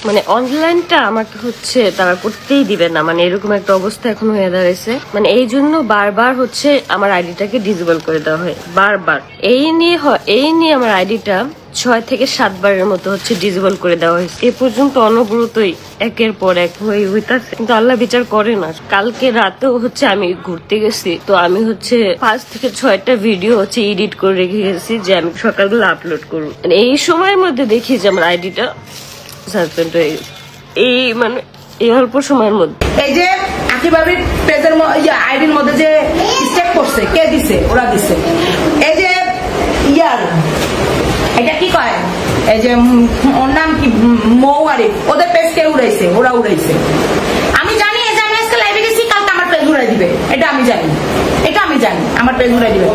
মানে অনলাইনটা আমাকে হচ্ছে তারা করতেই দিবে না, মানে এরকম একটা অবস্থা এখন হয়ে দাঁড়াইছে। মানে এই জন্য বারবার হচ্ছে আমার আইডিটাকে ডিসেবল করে দেওয়া হয় বারবার। এই নিয়ে আমার আইডিটা 6 থেকে 7 বারের মতো হচ্ছে ডিসেবল করে দেওয়া হয়েছে। এ পর্যন্ত অনবরতই একের পর এক হইতাছে, কিন্তু আল্লাহ বিচার করে না। কালকে রাতেও হচ্ছে আমি ঘুরতে গেছি, তো আমি হচ্ছে 5 থেকে 6টা ভিডিও হচ্ছে এডিট করে রেখে গেছি যে আমি সকালবেলা আপলোড করবো। মানে এই সময়ের মধ্যে দেখি যে আমার আইডিটা সাসপেন্ড হয়ে গেছে, এই অল্প সময়ের মধ্যে। এই যে আকি বাবির পেজের আইডির মধ্যে যে স্টেপ করছে, কে দিছে? ওরা দিছে। এই যে এটা কি কয়, এই যে ওর নাম কি, মৌ আরিফ, ওদের পেজ কে উড়াইছে? ওরা উড়াইছে। আমি জানি এই যে আমি আজকে লাইভে গেছি, কালকে আমার পেজ উড়াই দিবে, এটা আমি জানি আমার পেজ উড়াই দিবে,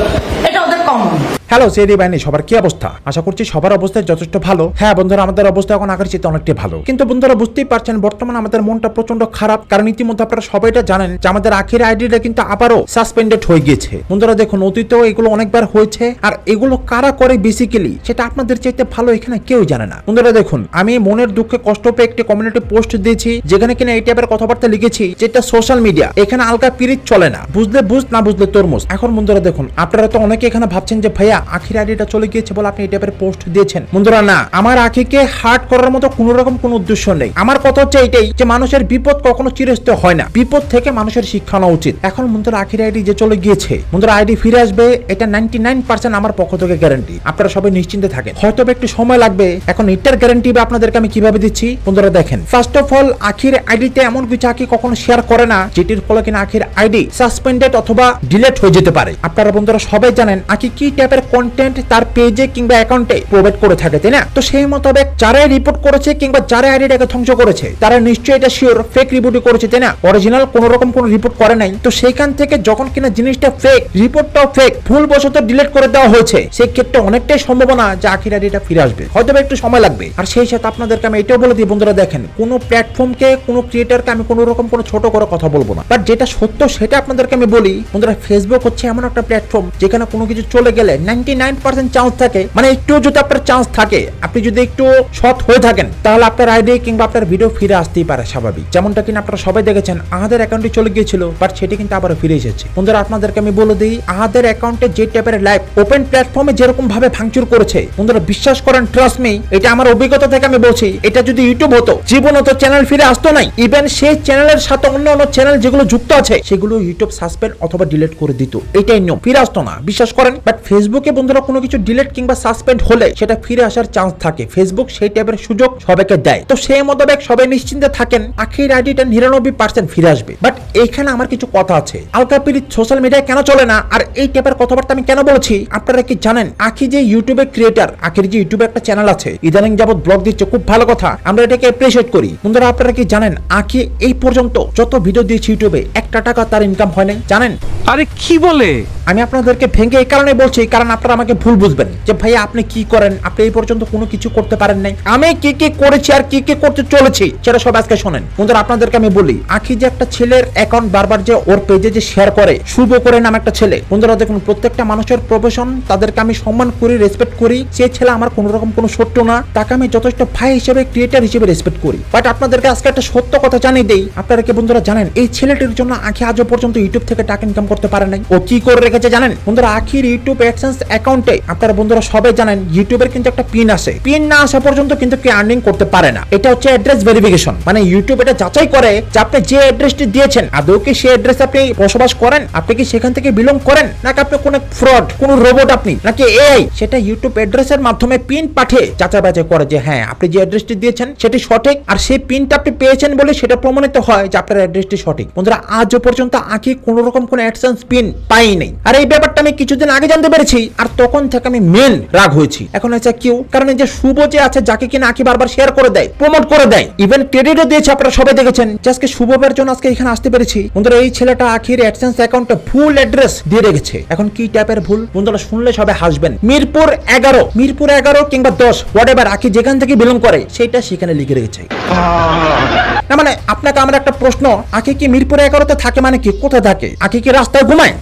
এটা ওদের কমন। হ্যালো সেরি বাহিনী, সবার কি অবস্থা? আশা করছি সবার অবস্থা যথেষ্ট ভালো। হ্যাঁ বন্ধুরা, আমাদের অবস্থা এখন আগের চেয়ে অনেকটাই ভালো, কিন্তু বন্ধুরা বুঝতেই পারছেন বর্তমানে আমাদের মনটা প্রচন্ড খারাপ। কারণ ইতিমধ্যে আপনারা সবাইটা জানেন যে আমাদের আখির আইডিটা কিন্তু আবারও সাসপেন্ডেড হয়ে গিয়েছে। বন্ধুরা দেখুন, অতীতেও এগুলো অনেকবার হয়েছে, আর এগুলো কারা করে বেসিক্যালি সেটা আপনাদের চাইতে ভালো এখানে কেউ জানে না। বন্ধুরা দেখুন, আমি মনের দুঃখে কষ্ট পেয়ে একটি কমিউনিটি পোস্ট দিয়েছি, যেখানে কিনা এই টাইপের কথাবার্তা লিখেছি, যেটা সোশ্যাল মিডিয়া, এখানে আলগা পিরিত চলে না, বুঝলে বুঝ না বুঝলে তরমুজ। এখন বন্ধুরা দেখুন, আপনারা তো অনেকে এখানে ভাবছেন যে ভাইয়া আখির আইডিটা চলে গিয়েছে বলে আপনি এই টাইপের পোস্ট দিয়েছেন। বন্ধুরা না, আমার আখিকে হার্ট করার মতো কোনো রকম কোনো উদ্দেশ্য নেই। আমার কথা হচ্ছে এটাই যে মানুষের বিপদ কখনো চিরস্থায়ী হয় না, বিপদ থেকে মানুষের শিক্ষা নেওয়া উচিত। এখন বন্ধুরা আখির আইডি যে চলে গিয়েছে, বন্ধুরা আইডি ফিরে আসবে, এটা 99% আমার পক্ষ থেকে গ্যারান্টি। আপনারা সবাই নিশ্চিন্তে থাকেন, হয়তো একটু সময় লাগবে। এখন এটার গ্যারান্টি আপনাদেরকে আমি কিভাবে দিচ্ছি বন্ধুরা দেখেন। ফার্স্ট অফ অল, আখির আইডিতে এমন কিছু আখি কখনো শেয়ার করে না যেটির ফলে কিনা আখির আইডি সাসপেন্ডেড অথবা ডিলিট হয়ে যেতে পারে। আপনারা বন্ধুরা সবাই জানেন আখি কি টাইপের কন্টেন্ট তার পেজে কিংবা অ্যাকাউন্টে প্রোভাইড করে থাকে, তাই না? তো সেই মোতাবেক যারাই রিপোর্ট করেছে কিংবা যারা আইডিটাকে ধ্বংস করেছে, তারা নিশ্চয়ই এটা শিওর ফেক রিপোর্টই করেছে, তাই না? অরিজিনাল কোন রকম কোন রিপোর্ট করে নাই। তো সেইখান থেকে যখন কিনা জিনিসটা ফেক, রিপোর্টটাও ফেক, ভুলবশত ডিলিট করে দেওয়া হয়েছে, সেই ক্ষেত্রে অনেকটাই সম্ভাবনা যে আখির আইডিটা ফিরে আসবে, হয়তো একটু সময় লাগবে। আর সেই সাথে আপনাদেরকে আমি এটাও বলে দিই বন্ধুরা দেখেন, কোনো প্ল্যাটফর্মকে, কোনো ক্রিয়েটরকে আমি কোনো রকম কোনো ছোট করে কথা বলবো না, বাট যেটা সত্য সেটা আপনাদেরকে আমি বলি। বন্ধুরা ফেসবুক হচ্ছে এমন একটা প্ল্যাটফর্ম যেখানে কোনো কিছু চলে গেলে 99% চান্স থাকে, মানে একটু যদি আপনার চান্স থাকে, আপনি যদি একটু সৎ হয়ে থাকেন, তাহলে আপনার আইডি কিংবা আপনার ভিডিও ফিরে আসতেই পারে স্বাভাবিক। যেমনটা কিনা আপনারা সবাই দেখেছেন, আহাদের অ্যাকাউন্টে চলে গিয়েছিল, বাট সেটি কিন্তু আবার ফিরে এসেছে। বন্ধুরা আপনাদেরকে আমি বলে দিই, আহাদের অ্যাকাউন্টে যে টাইপের লাইভ ওপেন প্ল্যাটফর্মে যেরকম ভাবে ভাঙচুর করেছে, বন্ধুরা বিশ্বাস করেন, ট্রাস্ট মি, এটা আমার অভিজ্ঞতা থেকে আমি বলছি, এটা যদি ইউটিউব হতো, জীবন হতো, চ্যানেল ফিরে আসতো নাই। ইভেন সেই চ্যানেলের সাথে অন্য অন্য চ্যানেল যেগুলো যুক্ত আছে, সেগুলো ইউটিউব সাসপেন্ড অথবা ডিলিট করে দিত, এটাই নিয়ম, ফিরে আসতো না, বিশ্বাস করেন। বাট ফেসবুকে বন্ধুরা কোনো কিছু ডিলিট কিংবা সাসপেন্ড হলে সেটা ফিরে আসার চান্স থাকে, ফেসবুক সেই টাইপের সুযোগ সবাইকে দেয়। তো সেই মোতাবেক সবাই নিশ্চিন্তে থাকেন, আখির আইডিটা 99% ফিরে আসবে। বাট এইখানে আমার কিছু কথা আছে, আলকা পিরিত সোশ্যাল মিডিয়ায় কেন চলে না, আর এই টাইপের কথাবার্তা আমি কেন বলছি আপনারা কি জানেন? আখি যে ইউটিউবের ক্রিয়েটার, আখির যে ইউটিউবে একটা চ্যানেল আছে, ইদানিং যাবত ব্লগ দিচ্ছে, খুব ভালো কথা, আমরা এটাকে অ্যাপ্রিশিয়েট করি। বন্ধুরা আপনারা কি জানেন, আখি এই পর্যন্ত যত ভিডিও দিয়েছে ইউটিউবে, 1 টাকা তার ইনকাম হয় নাই, জানেন? আরে কি বলে? আমি আপনাদেরকে ভেঙে এই কারণে বলছি, কারণ আপনারা আমাকে ভুল বুঝবেন যে ভাইয়া আপনি কি করেন, আপনি এই পর্যন্ত কোনো কিছু করতে পারেন নাই। আমি কি কি করেছি আর কি কি করতে চলেছি সেটা সব আজকে শোনেন। বন্ধুরা আপনাদেরকে আমি বলি, আখি যে একটা ছেলের অ্যাকাউন্ট বারবার যে ওর পেজে যে শেয়ার করে, শুভ করে নাম একটা ছেলে, বন্ধুরা দেখুন প্রত্যেকটা মানুষের প্রফেশন, তাদেরকে আমি সম্মান করি, রেসপেক্ট করি। সে ছেলে আমার কোনো রকম কোনো শত্রু না, তাকে আমি যথেষ্ট ভাই হিসেবে, ক্রিয়েটার হিসেবে রেসপেক্ট করি। বাট আপনাদেরকে আজকে একটা সত্য কথা জানিয়ে দেই, আপনারা কি বন্ধুরা জানেন এই ছেলেটির জন্য আখি আজও পর্যন্ত ইউটিউব থেকে টাকা ইনকাম করতে পারে নাই। ও কি করে রেখেছে জানেন? বন্ধুরা আখির ইউটিউব অ্যাডসেন্স অ্যাকাউন্টে আপনারা বন্ধুরা সবাই জানেন ইউটিউবের কিন্তু একটা পিন আসে, পিন না আসা পর্যন্ত কিন্তু কি আর্নিং করতে পারে না। এটা হচ্ছে অ্যাড্রেস ভেরিফিকেশন, মানে ইউটিউব এটা যাচাই করে যে আপনি যে অ্যাড্রেসটি দিয়েছেন আদৌ কি সেই অ্যাড্রেসে আপনি বসবাস করেন, আপনি কি সেখান থেকে বিলং করেন, নাকি আপনি কোন ফ্রড, কোন রোবট আপনি, নাকি এআই। সেটা ইউটিউব অ্যাড্রেসের মাধ্যমে পিন পাঠিয়ে যাচাই বাছাই করে যে হ্যাঁ আপনি যে অ্যাড্রেসটি দিয়েছেন সেটি সঠিক, আর সেই পিনটা আপনি পেয়েছেন বলে সেটা প্রমাণিত হয় যে আপনার অ্যাড্রেসটি সঠিক। বন্ধুরা আজও পর্যন্ত আখি কোন রকম কোন অ্যাডসেন্স পিন পাই নাই, আর এই ব্যাপারটা আমি কিছুদিন আগে জানতে পেরেছি, আর তখন থেকে আমি মেন রাগ হয়েছি। এখন হচ্ছে কিউ, কারণ এই যে শুভ যে আছে, যাকে কিনা আখি বারবার শেয়ার করে দেয়, প্রমোট করে দেয়, ইভেন ক্রেডিটও দিয়েছে, আপনারা সবাই দেখেছেন। আজকে শুভবের জন্য আজকে এখানে আসতে পেরেছি। বন্ধুরা এই ছেলেটা আখির অ্যাডসেন্স অ্যাকাউন্টে ভুল অ্যাড্রেস দিয়ে রেখেছে। এখন কি টাইপের ভুল বন্ধুরা শুনলে সবাই হাসবেন। মিরপুর 11 কিংবা 10 হোয়াটএভার আখি যেখান থেকে বিলং করে সেটা সেখানে লিখে রেখেছে। না মানে আপনাকে আমার একটা প্রশ্ন, আখি কি মিরপুর 11-তে থাকে মানে কি, কোথায় থাকে? আখি কি রাস্তায় ঘুমায়?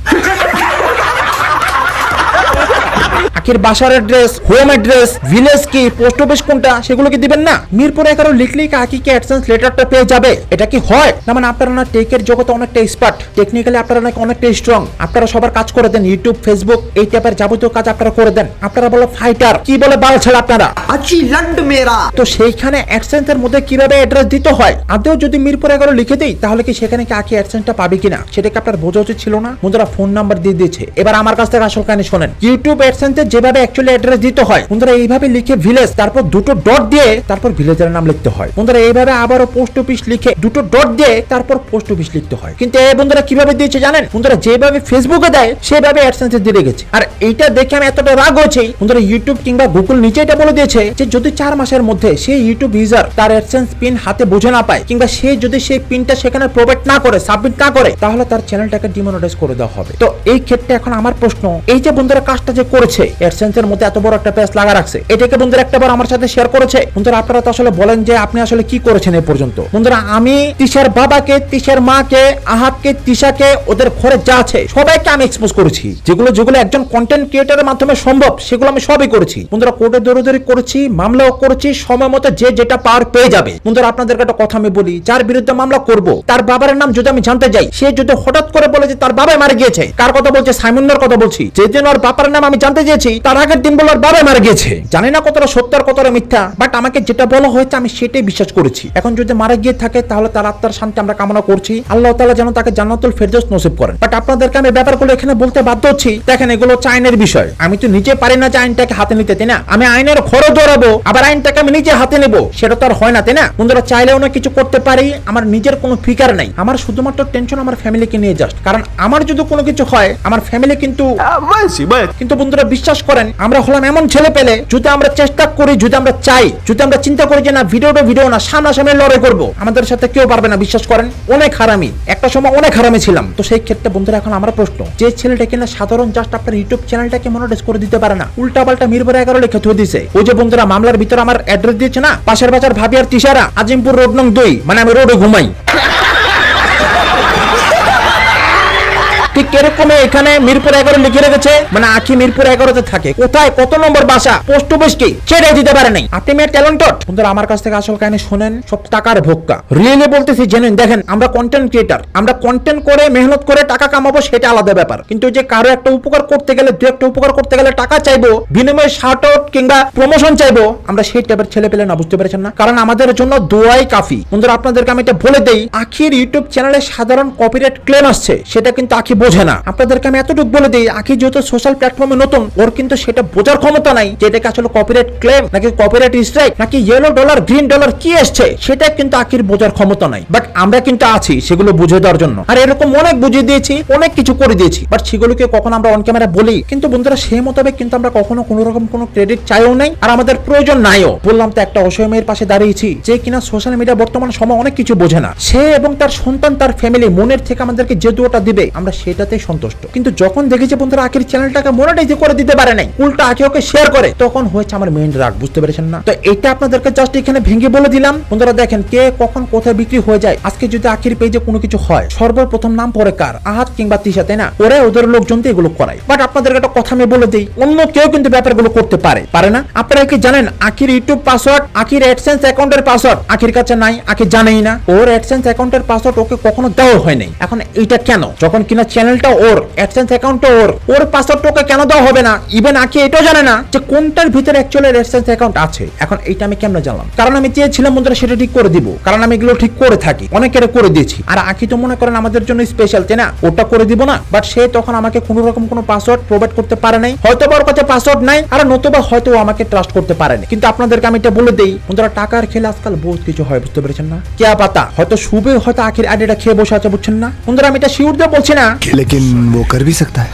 আখির বাসার অ্যাড্রেস, হোম অ্যাড্রেস, ভিলেজ কি, পোস্ট অফিস কোনটা, সেগুলো কি দিবেন না? মিরপুর 11 লিখলেই কি আকি কি অ্যাডসেন্স লেটারটা পেয়ে যাবে? এটা কি হয় না? মানে আপনারা না টেকের জগতে অনেকটা এক্সপার্ট, টেকনিক্যালি আপনারা নাকি অনেকটা স্ট্রং, আপনারা সবার কাজ করে দেন, ইউটিউব, ফেসবুক এই টাইপের যাবতীয় কাজ আপনারা করে দেন, আপনারা বলো ফাইটার, কি বলে বাল ছেলে আপনারা अच्छी लंड मेरा। তো সেইখানে অ্যাডসেন্সের মধ্যে কিভাবে অ্যাড্রেস দিতে হয়? আদৌ যদি মিরপুর 11 লিখে দেই তাহলে কি সেখানে কি আকি অ্যাডসেন্সটা পাবে কিনা সেটাকে আপনার বোঝা উচিত ছিল না? বন্ধুরা ফোন নাম্বার দিয়ে দিয়েছে, এবার আমার কাছ থেকে আসল কাহিনী শোনেন। ইউটিউব অ্যাডসেন্সে যেভাবে অ্যাকচুয়ালি অ্যাড্রেস দিতে হয় বন্ধুরা, এইভাবে লিখে ভিলেজ, তারপর দুটো ডট দিয়ে তারপর ভিলেজের নাম লিখতে হয় বন্ধুরা। এইভাবে আবারও পোস্ট অফিস লিখে দুটো ডট দিয়ে তারপর পোস্ট অফিস লিখতে হয়। কিন্তু এই বন্ধুরা কিভাবে দিয়েছে জানেন? বন্ধুরা যেভাবে ফেসবুকে দেয় সেভাবে অ্যাডসেন্সে দিয়ে গেছে। আর এইটা দেখে আমি এতটা রাগ হয়েছি বন্ধুরা, ইউটিউব কিংবা গুগল নিচে এটা বলে দিয়েছে যে যদি 4 মাসের মধ্যে সেই ইউটিউব ইউজার তার অ্যাডসেন্স পিন হাতে বুঝে না পায় কিংবা সে যদি সেই পিনটা সেখানে প্রোভাইড না করে, সাবমিট না করে, তাহলে তার চ্যানেলটাকে ডিমনিটাইজ করে দেওয়া হবে। তো এই ক্ষেত্রে এখন আমার প্রশ্ন, এই যে বন্ধুরা কাজটা যে করেছে অ্যাডসেন্সের মধ্যে এত বড় একটা পেজ লাগা রাখছে, এটাকে বন্ধুরা একটাবার আমার সাথে শেয়ার করেছে? বন্ধুরা আপনারা তো আসলে বলেন যে আপনি আসলে কি করেছেন এই পর্যন্ত? বন্ধুরা আমি তিশার বাবাকে, তিশার মাকে, আহাবকে, তিশাকে, ওদের ঘরে যা আছে সবাইকে আমি এক্সপোজ করেছি। যেগুলো যেগুলো একজন কন্টেন্ট ক্রিয়েটরের মাধ্যমে সম্ভব সেগুলো আমি সবই করেছি বন্ধুরা। কোর্টে দৌড়াদৌড়ি করেছি, মামলাও করেছি, সময় মতো যে যেটা পাওয়ার পেয়ে যাবে। বন্ধুরা আপনাদেরকে একটা কথা আমি বলি, যার বিরুদ্ধে মামলা করব তার বাবার নাম যদি আমি জানতে যাই, সে যদি হঠাৎ করে বলে যে তার বাবা মারা গিয়েছে, কার কথা বলছে? সাইমনের কথা বলছি। যেদিন ওর বাবার নাম আমি জানতে চেয়েছি তার আগের দিন বলে ওর বাবা মারা গিয়েছে। জানি না কতটা সত্য আর কতটা মিথ্যা, বাট আমাকে যেটা বলা হয়েছে আমি সেটাই বিশ্বাস করেছি। এখন যদি মারা গিয়ে থাকে তাহলে তার আত্মার শান্তি আমরা কামনা করছি, আল্লাহ তাআলা যেন তাকে জান্নাতুল ফেরদৌস নসিব করেন। বাট আপনাদেরকে আমি ব্যাপারগুলো এখানে বলতে বাধ্য হচ্ছি। দেখেন এগুলো হচ্ছে আইনের বিষয়, আমি তো নিজে পারি না যে আইনটাকে হাতে নিতে, তাই না? আমি আইনের খরচ দৌড়াবো আবার আইনটাকে আমি নিজে হাতে নেব, সেটা তো আর হয় না, তাই না? বন্ধুরা চাইলেও না কিছু করতে পারি, আমার নিজের কোনো ফিকার নাই, আমার শুধুমাত্র টেনশন আমার ফ্যামিলিকে নিয়ে জাস্ট। কারণ আমার যদি কোনো কিছু হয় আমার ফ্যামিলি কিন্তু বন্ধুরা বিশ্বাস করেন আমরা হলাম এমন ছেলে পেলে, যদি আমরা চেষ্টা করি, যদি আমরা চাই, যদি আমরা চিন্তা করি যে না ভিডিও না সামনাসামনি লড়াই করবো, আমাদের সাথে কেউ পারবে না। বিশ্বাস করেন অনেক হারামি, একটা সময় অনেক হারামি ছিলাম। তো সেই ক্ষেত্রে বন্ধুরা এখন আমার প্রশ্ন, যে ছেলেটা কিনা সাধারণ জাস্ট আপনার ইউটিউব চ্যানেলটাকে মনিটাইজ করে দিতে পারে না, উল্টা পাল্টা মিরপুর 11 লিখে থুয়ে দিয়েছে। ওই যে বন্ধুরা মামলার ভিতরে আমার অ্যাড্রেস দিয়েছে না, পাশের বাজার ভাবি আর তিশারা, আজিমপুর রোড নং 2, মানে আমি রোডে ঘুমাই। ঠিক এরকম এখানে মিরপুর 11 লিখে রেখেছে, মানে আখি মিরপুর 11-তে থাকে। কোথায় কত নম্বর বাসা, পোস্ট অফিস কি, সেটাই দিতে পারে নাই। আপনি মেয়ে ট্যালেন্টেড বন্ধুরা, আমার কাছ থেকে আসল কাহিনী শুনেন, সব টাকার ভোক্কা। রিয়েলি বলতেছি জেনুইন। দেখেন আমরা কন্টেন্ট ক্রিয়েটর, আমরা কন্টেন্ট করে মেহনত করে টাকা কামাবো সেটা আলাদা ব্যাপার, কিন্তু যে কারো একটা উপকার করতে গেলে, দু একটা উপকার করতে গেলে টাকা চাইবো, বিনিময়ে শার্ট আউট কিংবা প্রমোশন চাইবো, আমরা সেই টাইপের ছেলে পেলে না। বুঝতে পেরেছেন না? কারণ আমাদের জন্য দোয়াই কাফি বন্ধুরা। আপনাদেরকে আমি এটা বলে দেই, আখির ইউটিউব চ্যানেলে সাধারণ কপিরাইট ক্লেম আসছে, সেটা কিন্তু আখি বোঝে না। আপনাদেরকে আমি এতটুকু বলে দিই, আখি যেহেতু সোশ্যাল প্ল্যাটফর্মে নতুন, ওর কিন্তু সেটা বোঝার ক্ষমতা নাই যে এটাকে আসলে কপিরাইট ক্লেম নাকি কপিরাইট স্ট্রাইক নাকি ইয়েলো ডলার গ্রিন ডলার কি আসছে, সেটা কিন্তু আখির বোঝার ক্ষমতা নাই। বাট আমরা কিন্তু আছি সেগুলো বুঝে দেওয়ার জন্য, আর এরকম অনেক বুঝিয়ে দিয়েছি, অনেক কিছু করে দিয়েছি, বাট সেগুলোকে কখনো আমরা অন ক্যামেরা বলি কিন্তু বন্ধুরা সেই মোতাবেক কিন্তু আমরা কখনো কোনো রকম কোনো ক্রেডিট চাইও নাই, আর আমাদের প্রয়োজন নাইও। বললাম তো একটা অসহায় মেয়ের পাশে দাঁড়িয়েছি যে কিনা সোশ্যাল মিডিয়া বর্তমান সময় অনেক কিছু বোঝে না। সে এবং তার সন্তান, তার ফ্যামিলি মনের থেকে আমাদেরকে যে দুটা দিবে আমরা সেটাতেই সন্তুষ্ট। কিন্তু যখন দেখেছি বন্ধুরা আখির চ্যানেলটাকে মনিটাইজ করে দিতে পারে নাই, উল্টা আখি ওকে শেয়ার করে, তখন হয়েছে আমার মেইন রাগ। বুঝতে পেরেছেন না? তো এটা আপনাদেরকে জাস্ট এখানে ভেঙে বলে দিলাম বন্ধুরা। দেখেন কে কখন কোথায় বিক্রি হয়ে যায়। আজকে যদি আখির পেজে কোনো কিছু হয়, সর্বপ্রথম নাম পরে কার? আহাত কিংবা তিশা, তাই না? ওরা ওদের লোকজন দিয়ে এগুলো করায়। বাট আপনাদেরকে একটা কথা আমি বলে দিই, অন্য কেউ কিন্তু ব্যাপারগুলো করতে পারে না। আপনারা কি জানেন আখির ইউটিউব পাসওয়ার্ড, আখির অ্যাডসেন্স অ্যাকাউন্টের পাসওয়ার্ড আখির কাছে নাই, আখি জানেই না। ওর অ্যাডসেন্স অ্যাকাউন্টের পাসওয়ার্ড ওকে কখনো দেওয়া হয় নাই। এখন এইটা কেন? যখন কিনা চ্যানেলটা ওর, অ্যাডসেন্স অ্যাকাউন্টটা ওর পাসওয়ার্ড ওকে কেন দেওয়া হবে না? ইভেন আখি এটাও জানে না যে কোনটার ভিতরে অ্যাকচুয়ালি অ্যাডসেন্স অ্যাকাউন্ট আছে। এখন এইটা আমি কেমনে জানলাম? কারণ আমি চেয়েছিলাম বন্ধুরা সেটা ঠিক করে দিব, কারণ আমি এগুলো ঠিক করে থাকি, অনেকের করে দিয়েছি। আর আখি তো মনে করেন আমাদের জন্য স্পেশাল, তাই না? ওটা করে দিব না। বাট সে তখন আমাকে কোনো রকম কোনো পাসওয়ার্ড প্রোভাইড করতে পারে নাই, হয়তো ওর কাছে পাসওয়ার্ড নাই, আর নতুবা হয়তো আমাকে ট্রাস্ট করতে পারেনি। কিন্তু আপনাদেরকে আমি এটা বলে দেই বন্ধুরা, টাকার খেলে আজকাল বহুত কিছু হয়। বুঝতে পেরেছেন না? কেয়া পাতা হয়তো শুভে হয়তো আখির আইডিটা খেয়ে বসে আছে, বুঝছেন না বন্ধুরা? আমি এটা শিওর দিয়ে বলছি না, लेकिन वो कर भी सकता है।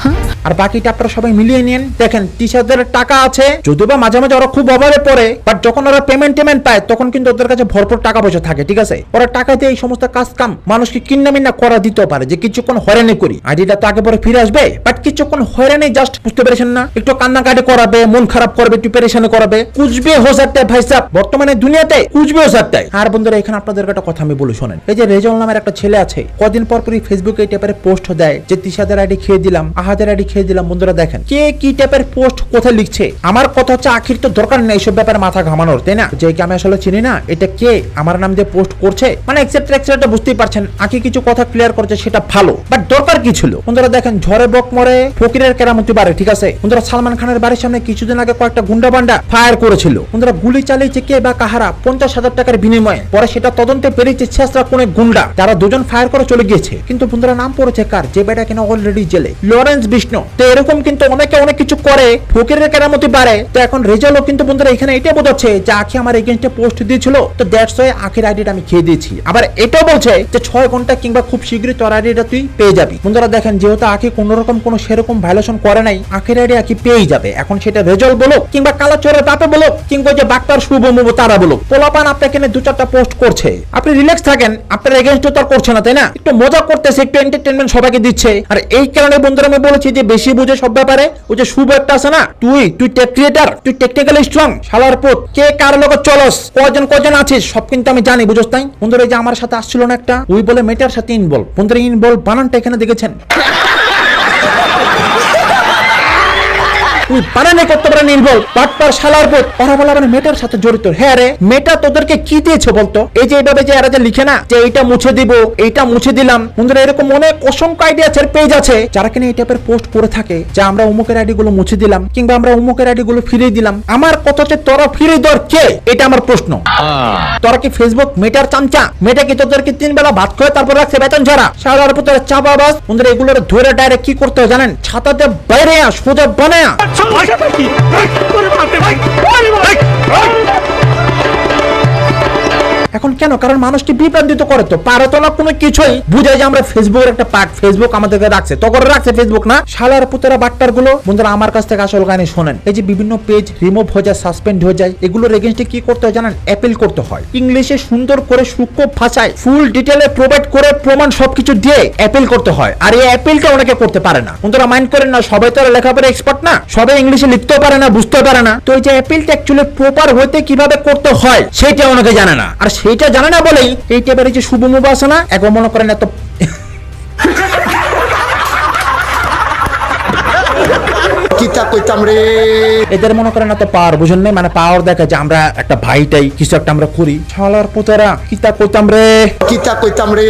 আর বাকিটা আপনারা সবাই মিলিয়ে নিন। দেখেন টিচারদের টাকা আছে, যদিও বা মাঝে মাঝে ওরা খুব অভাবে পড়ে, বাট যখন ওরা পেমেন্ট পায় তখন কিন্তু ওদের কাছে ভরপুর টাকা পয়সা থাকে, ঠিক আছে? ওরা টাকা দিয়ে এই সমস্ত কাজ কাম মানুষকে কিন্না করা দিতে পারে, যে কিছুক্ষণ হয়রানি করি আইডিটা তো আগে পরে ফিরে আসবে, বাট কিছুক্ষণ হয়রানি জাস্ট, বুঝতে পেরেছেন না? একটু কান্নাকাটি করাবে, মন খারাপ করবে, একটু পেরেশানি করাবে, কুচবে হো सकता है भाई साहब, বর্তমানে দুনিয়াতে কুচবে হো सकता है। আর বন্ধুরা এখানে আপনাদের একটা কথা আমি বলি শোনেন, এই যে রেজাউল নামের একটা ছেলে আছে, কদিন পর পরই ফেসবুকে এই টাইপের পোস্ট দেয় যে তিশাদের আইডি খেয়ে দিলাম, আহাদের আইডি খেয়ে দিলাম। বন্ধুরা দেখেন কে কি টাইপের পোস্ট কোথায় লিখছে। আমার কথা হচ্ছে আখির তো দরকার নেই এইসব ব্যাপারে মাথা ঘামানোর, তাই না? যে আমি আসলে চিনি না এটা কে আমার নাম দিয়ে পোস্ট করছে, মানে এক্সেট্রা এক্সেট্রা, বুঝতেই পারছেন। আখি কিছু কথা ক্লিয়ার করছে, সেটা ভালো, বাট দরকার কি ছিল? বন্ধুরা দেখেন ঝড়ে বক মরে ফকিরের কেরামতি বাড়ে, ঠিক আছে? বন্ধুরা সালমান খানের বাড়ির সামনে কিছুদিন আগে কয়েকটা গুন্ডা বান্ডা ফায়ার করেছিল। বন্ধুরা গুলি চালিয়েছে কে বা কাহারা 50,000 টাকার বিনিময়ে। পরে সেটা তদন্তে পেরেছে ছেসরা কোন গুন্ডা, যারা দুজন ফায়ার করে চলে গিয়েছে। কিন্তু বন্ধুরা নাম পড়েছে কার? যে বেটা কিনা অলরেডি জেলে, লরেন্স বিষ্ণু। তো এরকম কিন্তু অনেকে অনেক কিছু করে, ফকিরের কেরামতি বাড়ে। তো এখন রেজাল্টও কিন্তু বন্ধুরা এখানে এটা বোঝাচ্ছে যে আখি আমার এগেইনস্টে পোস্ট দিয়েছিল, তো দ্যাটস ওয়াই আখির আইডিটা আমি খেয়ে দিয়েছি। আবার এটাও বলছে যে 6 ঘন্টা কিংবা খুব শীঘ্রই তোর আইডিটা তুই পেয়ে যাবি। বন্ধুরা দেখেন যেহেতু আখি কোন রকম কোন সেরকম ভায়োলেশন করে নাই, আখির আইডি আখি পেয়েই যাবে। এখন সেটা রেজাল্ট বলো কিংবা কালাচরের বাপে বলো কিংবা যে বাক্তার শুভ মুভ তারা বলো, পোলাপান আপনাকে নিয়ে 2-4টা পোস্ট করছে, আপনি রিল্যাক্স থাকেন, আপনার এগেইনস্টে তো আর করছে না, তাই না? একটু মজা করতেছে, একটু এন্টারটেইনমেন্ট সবাইকে দিচ্ছে। আর এই কারণে বন্ধুরা আমি বলেছি যে বেশি বুঝে সব ব্যাপারে। ওই যে শুভ একটা আছে না, তুই টেক ক্রিয়েটর, তুই টেকনিক্যালি স্ট্রং, শালার পুত, কে কার লগে চলস, কয়জন আছিস, সব কিন্তু আমি জানি, বুঝছ তাই? বন্ধুরা এই যে আমার সাথে আসছিল না একটা, ওই বলে মেটার সাথে ইনভলভ। বন্ধুরা ইনভলভ বানানটা এখানে দেখেছেন, বানানে করতে পারেন ইনভলভ, বাটপার শালার পুত, ওরা বলে আবার মেটার সাথে জড়িত। হ্যাঁ রে, মেটা তোদেরকে কি দিয়েছে বলতো? এই যে এইভাবে যে এরা যে লিখে না যে এইটা মুছে দিব, এইটা মুছে দিলাম। বন্ধুরা এরকম অনেক অসংখ্য আইডিয়া আছে, পেজ আছে, যারা কিনা এই টাইপের পোস্ট করে থাকে যে আমরা অমুকের আইডি গুলো মুছে দিলাম কিংবা আমরা অমুকের আইডি গুলো ফিরিয়ে দিলাম। আমার কথা হচ্ছে তোরা ফিরিয়ে দেওয়ার কে? এটা আমার প্রশ্ন। তোরা কি ফেসবুক মেটার চামচা? মেটা কি তোদেরকে 3 বেলা ভাত খায় তারপর রাখছে বেতন ছাড়া? শালার পুত চাপাবাজ। বন্ধুরা এগুলোর ধরে ডাইরেক্ট কি করতে হয় জানেন? ছাতাতে বাইরে সোজা বানায়া এখন কেন? কারণ মানুষকে বিভ্রান্তিত করে, তো পারে তো না কোনো কিছুই বুঝায় যে আমরা ফেসবুকের একটা পার্ট, ফেসবুক আমাদেরকে রাখছে, তো করে রাখছে ফেসবুক না। শালার পুতেরা বাট্টার গুলো। বন্ধুরা আমার কাছ থেকে আসল কাহিনী শোনেন। এই যে বিভিন্ন পেজ রিমুভ হয়ে যায়, সাসপেন্ড হয়ে যায়, এগুলোর এগেইনস্টে কি করতে হয় জানেন? অ্যাপিল করতে হয়। ইংলিশে সুন্দর করে সূক্ষ্ম ভাষায় ফুল ডিটেইলে প্রোভাইড করে প্রমাণ সবকিছু দিয়ে অ্যাপিল করতে হয়। আর এই অ্যাপিলটা অনেকে করতে পারে না। বন্ধুরা মাইন্ড করেন না, সবাই তো লেখাপড়া এক্সপার্ট না, সবাই ইংলিশে লিখতেও পারে না, বুঝতেও পারে না। তো এই যে অ্যাপিলটা অ্যাকচুয়ালি প্রপার হইতে কিভাবে করতে হয় সেটা অনেকে জানে না। আর সেইটা জানে না বলেই এই টাইপের যে শুভ মুভ আছে না, একবার মনে করেন এত এদের মনে করেন এত পাওয়ার, বুঝেন নাই? মানে পাওয়ার দেখা যে আমরা একটা ভাইটাই কিছু একটা আমরা করি। শালার পুতেরা কিতা কইতাম রে।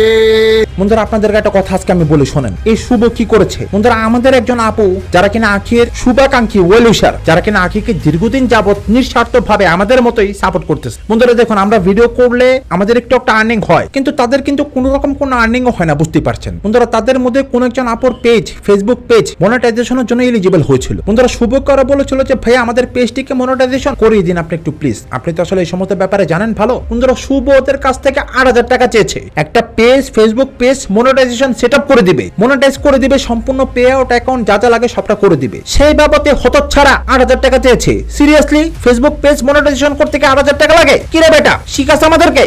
বন্ধুরা আপনাদেরকে একটা কথা আজকে আমি বলি শোনেন। এই শুভ কি করেছে? বন্ধুরা আমাদের একজন আপু যারা কিনা আখির শুভাকাঙ্ক্ষী, ওয়েলউশার, যারা কিনা আখিকে দীর্ঘদিন যাবত নিঃস্বার্থ ভাবে আমাদের মতোই সাপোর্ট করতেছে। বন্ধুরা দেখুন আমরা ভিডিও করলে আমাদের একটু একটা আর্নিং হয়, কিন্তু তাদের কিন্তু কোনো রকম কোনো আর্নিং হয় না, বুঝতে পারছেন? বন্ধুরা তাদের মধ্যে কোন একজন আপুর পেজ, ফেসবুক পেজ মনিটাইজেশনের জন্য এলিজিবল হয়েছিল। বন্ধুরা শুভকে ওরা বলেছিল যে ভাই আমাদের পেজটিকে মনিটাইজেশন করিয়ে দিন আপনি একটু প্লিজ, আপনি তো আসলে এই সমস্ত ব্যাপারে জানেন ভালো। বন্ধুরা শুভ ওদের কাছ থেকে 8,000 টাকা চেয়েছে। একটা page, Facebook page monetization setup করে দিবে, মনিটাইজ করে দিবে, সম্পূর্ণ পে আউট অ্যাকাউন্ট যা যা লাগে সবটা করে দিবে। সেই বাবদে হতচ্ছাড়া 8,000 টাকা চেয়েছে। সিরিয়াসলি ফেসবুক পেজ মনিটাইজেশন করতে কি 8,000 টাকা লাগে? কি রে বেটা, শিখাস আমাদেরকে?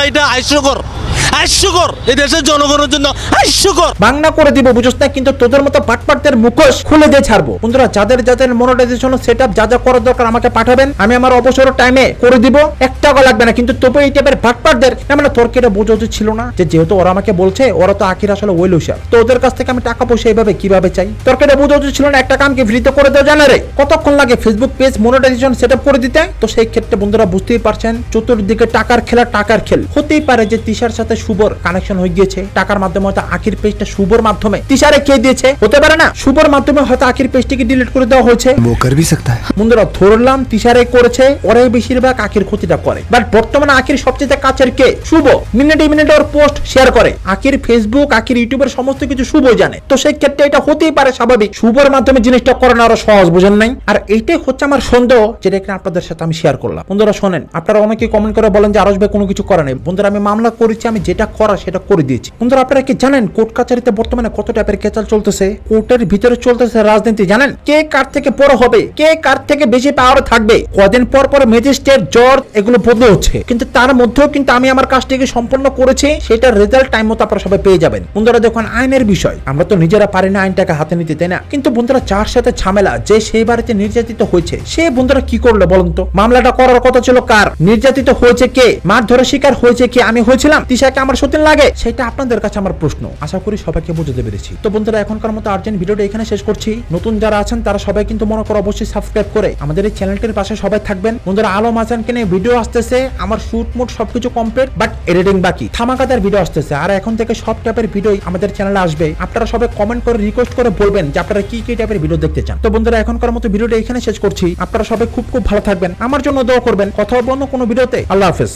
এটা হাস্যকর, এই দেশের জনগণের জন্য হাস্যকর। বাংলা করে দিব বুঝছ না, কিন্তু তোদের মতো পাটপাটদের মুখোশ খুলে দিয়ে ছাড়বো। বন্ধুরা যাদের যাদের মনিটাইজেশন সেটআপ যা যা করার দরকার আমাকে পাঠাবেন, আমি আমার অবসর টাইমে করে দিব, 1 টাকা লাগবে না। কিন্তু তবু এই টাইপের পাটপাটদের মানে তোর কেটে বোঝা উচিত ছিল না যে যেহেতু ওরা আমাকে বলছে ওরা তো আখির আসলে ওয়েলউশার, তো ওদের কাছ থেকে আমি টাকা পয়সা এইভাবে কিভাবে চাই? তোর কেটে বোঝা উচিত ছিল না একটা কামকে ফ্রিতে করে দেওয়া জানে রে? কতক্ষণ লাগে ফেসবুক পেজ মনিটাইজেশন সেটআপ করে দিতে? তো সেই ক্ষেত্রে বন্ধুরা বুঝতেই পারছেন চতুর্দিকে টাকার খেলা, টাকার খেল। হতেই পারে যে তিশার সাথে শুভর কানেকশন হয়ে গিয়েছে, টাকার মাধ্যমে হয়তো আখির পেজটা শুভর মাধ্যমে তিশারে কে দিয়েছে, হতে পারে না শুভর মাধ্যমে হয়তো আখির পেজটিকে ডিলিট করে দেওয়া হয়েছে। वो कर भी सकता है। বন্ধুরা ধরলাম তিশারে করেছে, ওরাই বেশিরভাগ আখির ক্ষতিটা করে। বাট বর্তমানে আখির সবচেয়ে কাছের কে? শুভ। মিনিটে মিনিটে ওর পোস্ট শেয়ার করে। আখির ফেসবুক, আখির ইউটিউবের সমস্ত কিছু শুভ জানে। তো সেই ক্ষেত্রে এটা হতেই পারে স্বাভাবিক, শুভর মাধ্যমে জিনিসটা করানো আরো সহজ, বুঝেন নাই? আর এইটাই হচ্ছে আমার সন্দেহ, যেটা এখানে আপনাদের সাথে আমি শেয়ার করলাম। বন্ধুরা শোনেন, আপনারা অনেকে কমেন্ট করে বলেন যে আরশ ভাই কোনো কিছু করে নাই। বন্ধুরা আমি মামলা করেছি, আমি যেটা করা সেটা করে দিয়েছি। বন্ধুরা আপনারা কি জানেন কোর্ট কাছারিতে বর্তমানে কত টাইপের কেচাল চলতেছে? কোর্টের ভিতরে চলতেছে রাজনীতি, জানেন? কে কার থেকে বড় হবে, কে কার থেকে বেশি পাওয়ার থাকবে। কদিন পর পর ম্যাজিস্ট্রেট, জজ এগুলো বদলে হচ্ছে, কিন্তু তার মধ্যেও কিন্তু আমি আমার কাজটিকে সম্পূর্ণ করেছি, সেটার রেজাল্ট টাইম মতো আপনারা সবাই পেয়ে যাবেন। বন্ধুরা দেখুন আইনের বিষয়, আমরা তো নিজেরা পারি না আইনটাকে হাতে নিতে, তাই না? কিন্তু বন্ধুরা যার সাথে ঝামেলা, যে সেই বাড়িতে নির্যাতিত হয়েছে, সে বন্ধুরা কি করলো বলুন তো? মামলাটা করার কথা ছিল কার? নির্যাতিত হয়েছে কে? মারধরের শিকার হয়েছে কে? আমি হয়েছিলাম। তিশাকে আমার সতীন লাগে সেটা আপনাদের কাছে আমার প্রশ্ন। আশা করি সবাইকে বুঝতে পেরেছি। তো বন্ধুরা এখনকার মতো আর্জেন্ট ভিডিওটা এখানে শেষ করছি। নতুন যারা আছেন তারা সবাই কিন্তু মনে করো অবশ্যই সাবস্ক্রাইব করে আমাদের এই চ্যানেলটির পাশে সবাই থাকবেন। বন্ধুরা আলম হাসানকে নিয়ে ভিডিও আসতেছে, আমার শুট মুট সবকিছু কমপ্লিট, বাট এডিটিং বাকি। ধামাকাদার ভিডিও আসতেছে, আর এখন থেকে সব টাইপের ভিডিও আমাদের চ্যানেলে আসবে। আপনারা সবাই কমেন্ট করে রিকোয়েস্ট করে বলবেন যে আপনারা কি কি টাইপের ভিডিও দেখতে চান। তো বন্ধুরা এখনকার মতো ভিডিওটা এখানে শেষ করছি। আপনারা সবাই খুব খুব ভালো থাকবেন, আমার জন্য দোয়া করবেন। কথা বলবো কোনো ভিডিওতে। আল্লাহ হাফেজ।